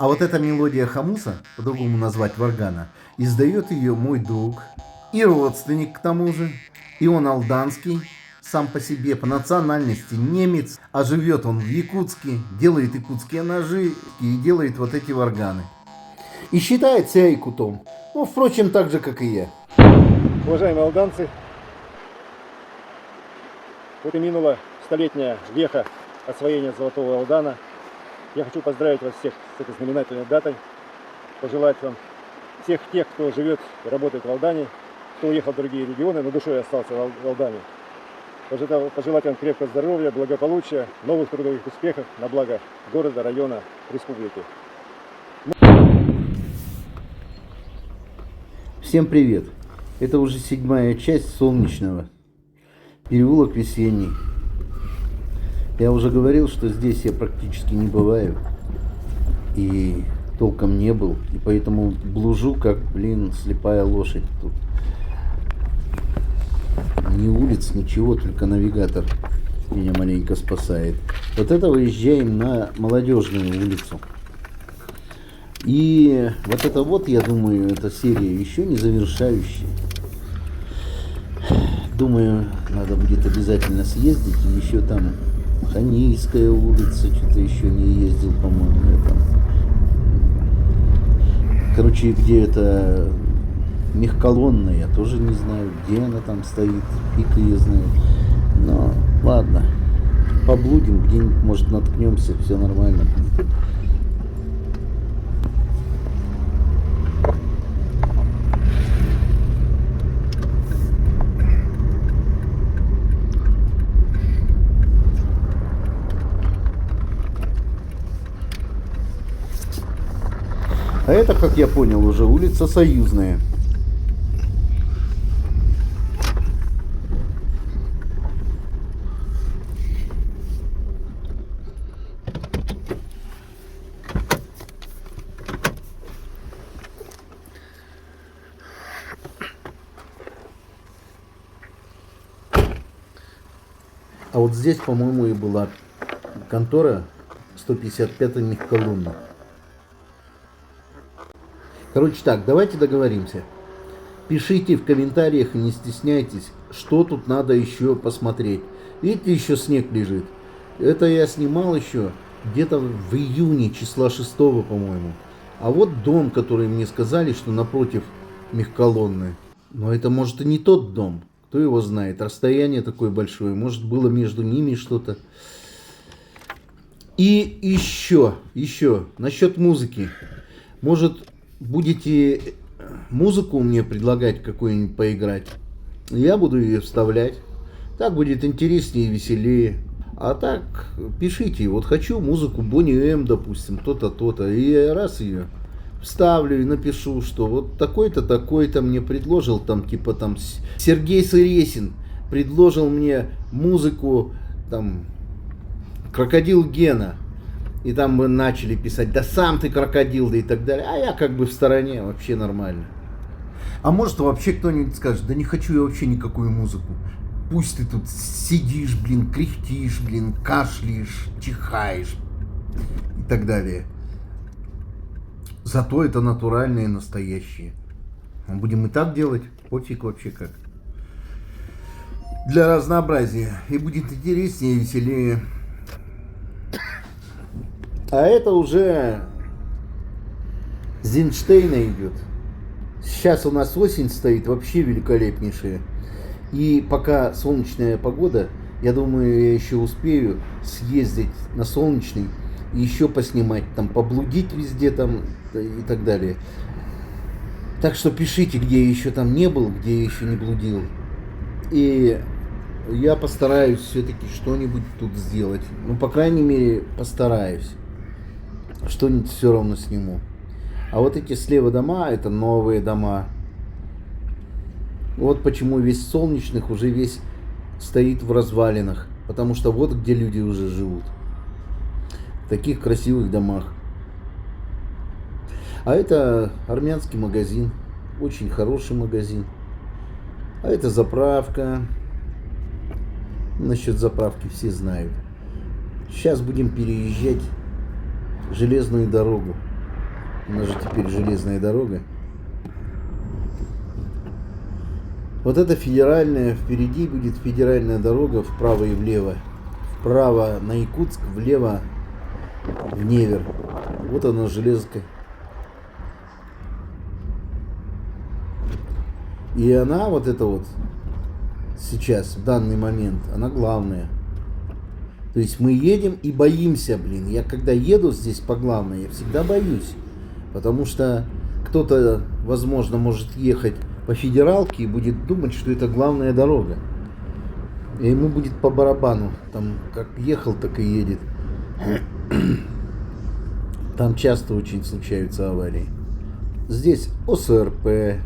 А вот эта мелодия хамуса, по-другому назвать варгана, издает ее мой друг и родственник к тому же. И он алданский, сам по себе, по национальности немец, а живет он в Якутске, делает якутские ножи и делает вот эти варганы. И считает себя якутом. Ну, впрочем, так же, как и я. Уважаемые алданцы, вот и минула столетняя веха освоения Золотого Алдана. Я хочу поздравить вас всех с этой знаменательной датой, пожелать вам всех тех, кто живет и работает в Алдане, кто уехал в другие регионы, но душой остался в Алдане. Пожелать вам крепкого здоровья, благополучия, новых трудовых успехов на благо города, района, республики. Всем привет! Это уже 7-я часть Солнечного. Переулок Весенний. Я уже говорил, что здесь я практически не бываю. И толком не был. И поэтому блужу, как, слепая лошадь тут. Ни улиц, ничего, только навигатор меня маленько спасает. Вот это выезжаем на Молодежную улицу. И вот это вот, я думаю, эта серия еще не завершающая. Думаю, надо будет обязательно съездить. И еще там Ханийская улица, что-то еще не ездил, по-моему. Короче, где это мехколонная, я тоже не знаю, где она там стоит, фиг ее знает. Но ладно, поблудим, где-нибудь, может, наткнемся, все нормально. А это, как я понял, уже улица Союзная. А вот здесь, по-моему, и была контора 155-й мехколонны. Короче так, давайте договоримся. Пишите в комментариях и не стесняйтесь, что тут надо еще посмотреть. Видите, еще снег лежит. Это я снимал еще где-то в июне, числа 6, по-моему. А вот дом, который мне сказали, что напротив мехколонны. Но это может и не тот дом. Кто его знает. Расстояние такое большое. Может, было между ними что-то. И еще, насчет музыки. Может, будете музыку мне предлагать какую-нибудь поиграть? Я буду ее вставлять. Так будет интереснее и веселее. А так, пишите. Вот хочу музыку Бонни М, допустим, то-то, то-то. И я раз ее вставлю и напишу, что вот такой-то, такой-то мне предложил, там, типа, там, Сергей Сыресин предложил мне музыку, там, Крокодил Гена. И там мы начали писать, да сам ты крокодил, да и так далее. А я как бы в стороне, вообще нормально. А может вообще кто-нибудь скажет, да не хочу я вообще никакую музыку. Пусть ты тут сидишь, кряхтишь, кашляешь, чихаешь и так далее. Зато это натуральное и настоящее. Будем и так делать, пофиг вообще как. Для разнообразия. И будет интереснее и веселее. А это уже Зинштейна идет. Сейчас у нас осень стоит, вообще великолепнейшая. И пока солнечная погода, я думаю, я еще успею съездить на Солнечный и еще поснимать, там, поблудить везде там и так далее. Так что пишите, где я еще там не был, где я еще не блудил. И я постараюсь все-таки что-нибудь тут сделать. Ну, по крайней мере, постараюсь. Что-нибудь все равно сниму. А вот эти слева дома, это новые дома. Вот почему весь Солнечных уже весь стоит в развалинах. Потому что вот где люди уже живут. В таких красивых домах. А это армянский магазин. Очень хороший магазин. А это заправка. Насчет заправки все знают. Сейчас будем переезжать железную дорогу. Она же теперь железная дорога. Вот это федеральная, впереди будет федеральная дорога вправо и влево. Вправо на Якутск, влево в Невер. Вот она, железка. И она, вот эта вот, сейчас, в данный момент, она главная. То есть мы едем и боимся, блин. Я когда еду здесь по главной, я всегда боюсь. Потому что кто-то, возможно, может ехать по федералке и будет думать, что это главная дорога. И ему будет по барабану. Там как ехал, так и едет. Там часто очень случаются аварии. Здесь ОСРП.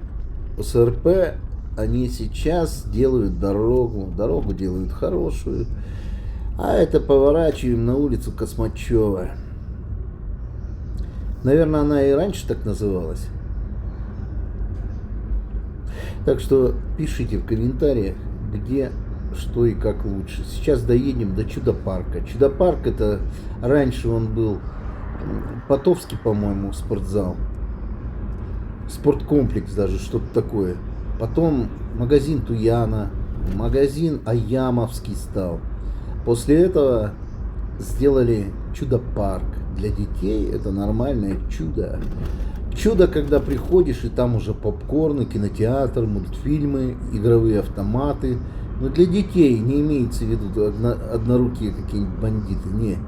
ОСРП, они сейчас делают дорогу. Дорогу делают хорошую. А это поворачиваем на улицу Космачева. Наверное, она и раньше так называлась. Так что пишите в комментариях, где, что и как лучше. Сейчас доедем до Чудо-парка. Чудо-парк, это раньше он был Потовский, по-моему, спортзал. Спорткомплекс даже, что-то такое. Потом магазин Туяна, магазин Аямовский стал. После этого сделали Чудо-парк. Для детей это нормальное чудо. Чудо, когда приходишь, и там уже попкорн, кинотеатр, мультфильмы, игровые автоматы. Но для детей не имеется в виду однорукие какие-нибудь бандиты. Не.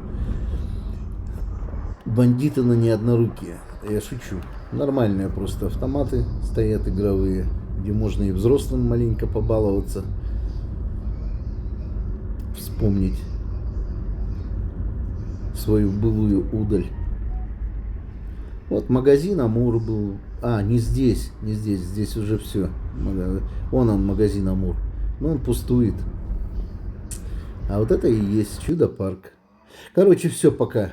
Бандиты, но не однорукие. Я шучу. Нормальные просто автоматы стоят игровые, где можно и взрослым маленько побаловаться. Вспомнить свою былую удаль. Вот магазин Амур был. А, не здесь, не здесь. Здесь уже все. Он магазин Амур. Но он пустует. А вот это и есть Чудо-парк. Короче, все, пока.